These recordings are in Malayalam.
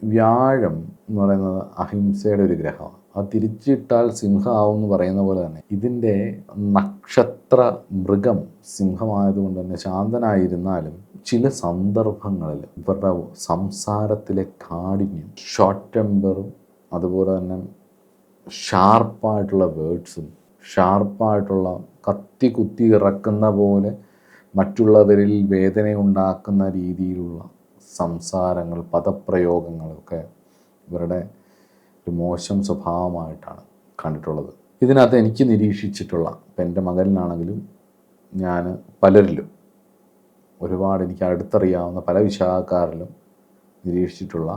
വ്യാഴം എന്ന് പറയുന്നത് അഹിംസയുടെ ഒരു ഗ്രഹമാണ്. അത് തിരിച്ചിട്ടാൽ സിംഹമാവും എന്ന് പറയുന്ന പോലെ തന്നെ ഇതിൻ്റെ നക്ഷത്ര മൃഗം സിംഹമായതുകൊണ്ട് തന്നെ ശാന്തനായിരുന്നാലും ചില സന്ദർഭങ്ങളിൽ ഇവരുടെ സംസാരത്തിലെ കാഠിന്യം, ഷോർട്ട് ടെമ്പറും, അതുപോലെ തന്നെ ഷാർപ്പായിട്ടുള്ള വേർഡ്സും, ഷാർപ്പായിട്ടുള്ള കത്തി കുത്തി ഇറക്കുന്ന പോലെ മറ്റുള്ളവരിൽ വേദനയുണ്ടാക്കുന്ന രീതിയിലുള്ള സംസാരങ്ങൾ, പദപ്രയോഗങ്ങളൊക്കെ ഇവരുടെ ഒരു മോശം സ്വഭാവമായിട്ടാണ് കണ്ടിട്ടുള്ളത്. ഇതിനകത്ത് എനിക്ക് നിരീക്ഷിച്ചിട്ടുള്ള, ഇപ്പം എൻ്റെ മകനിലാണെങ്കിലും ഞാൻ പലരിലും ഒരുപാട് എനിക്ക് അടുത്തറിയാവുന്ന പല വിശാഖക്കാരിലും നിരീക്ഷിച്ചിട്ടുള്ള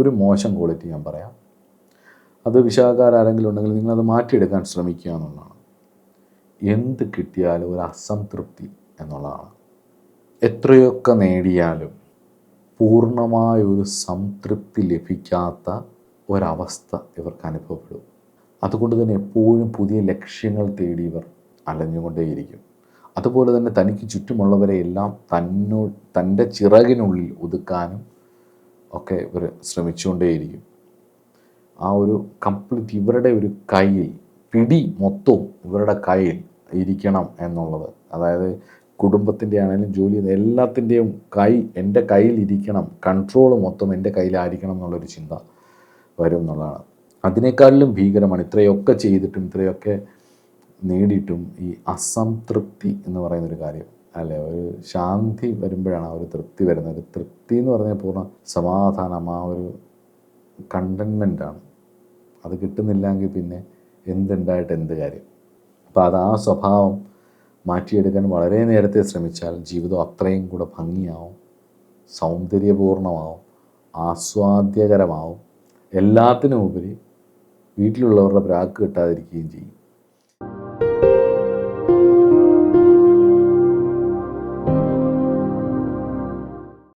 ഒരു മോശം ക്വാളിറ്റി ഞാൻ പറയാം. അത് വിശാഖക്കാരാരെങ്കിലും ഉണ്ടെങ്കിൽ നിങ്ങളത് മാറ്റിയെടുക്കാൻ ശ്രമിക്കുക എന്നുള്ളതാണ്. എന്ത് കിട്ടിയാലും ഒരു അസംതൃപ്തി എന്നുള്ളതാണ്. എത്രയൊക്കെ നേടിയാലും പൂർണ്ണമായൊരു സംതൃപ്തി ലഭിക്കാത്ത ഒരവസ്ഥ ഇവർക്ക് അനുഭവപ്പെടും. അതുകൊണ്ട് തന്നെ എപ്പോഴും പുതിയ ലക്ഷ്യങ്ങൾ തേടി ഇവർ അലഞ്ഞുകൊണ്ടേയിരിക്കും. അതുപോലെ തന്നെ തനിക്ക് ചുറ്റുമുള്ളവരെ എല്ലാം തൻ്റെ ചിറകിനുള്ളിൽ ഒതുക്കാനും ഒക്കെ ഇവർ ശ്രമിച്ചുകൊണ്ടേയിരിക്കും. ആ ഒരു കംപ്ലീറ്റ് ഇവരുടെ ഒരു കയ്യിൽ, പിടി മൊത്തവും ഇവരുടെ കയ്യിൽ ഇരിക്കണം എന്നുള്ളത്. അതായത് കുടുംബത്തിൻ്റെ ആണെങ്കിലും ജോലി ചെയ്യുന്ന എല്ലാത്തിൻ്റെയും എൻ്റെ കയ്യിൽ ഇരിക്കണം, കൺട്രോൾ മൊത്തം എൻ്റെ കയ്യിലായിരിക്കണം എന്നുള്ളൊരു ചിന്ത വരും എന്നുള്ളതാണ്. അതിനേക്കാളിലും ഭീകരമാണ് ഇത്രയൊക്കെ ചെയ്തിട്ടും ഇത്രയൊക്കെ നേടിയിട്ടും ഈ അസംതൃപ്തി എന്ന് പറയുന്നൊരു കാര്യം, അല്ലേ? ഒരു ശാന്തി വരുമ്പോഴാണ് ആ ഒരു തൃപ്തി വരുന്നത്. ഒരു തൃപ്തി എന്ന് പറഞ്ഞാൽ പൂർണ്ണ സമാധാനം, ആ ഒരു കണ്ടൻമെൻറ്റാണ്. അത് കിട്ടുന്നില്ലെങ്കിൽ പിന്നെ എന്തുണ്ടായിട്ട് എന്ത് കാര്യം? അപ്പോൾ അത് ആ സ്വഭാവം മാറ്റിയെടുക്കാൻ വളരെ നേരത്തെ ശ്രമിച്ചാൽ ജീവിതം അത്രയും കൂടെ ഭംഗിയാവും, സൗന്ദര്യപൂർണമാവും, ആസ്വാദ്യകരമാവും. എല്ലാത്തിനും ഉപരി വീട്ടിലുള്ളവരുടെ പ്രാക്ക് കിട്ടാതിരിക്കുകയും ചെയ്യും.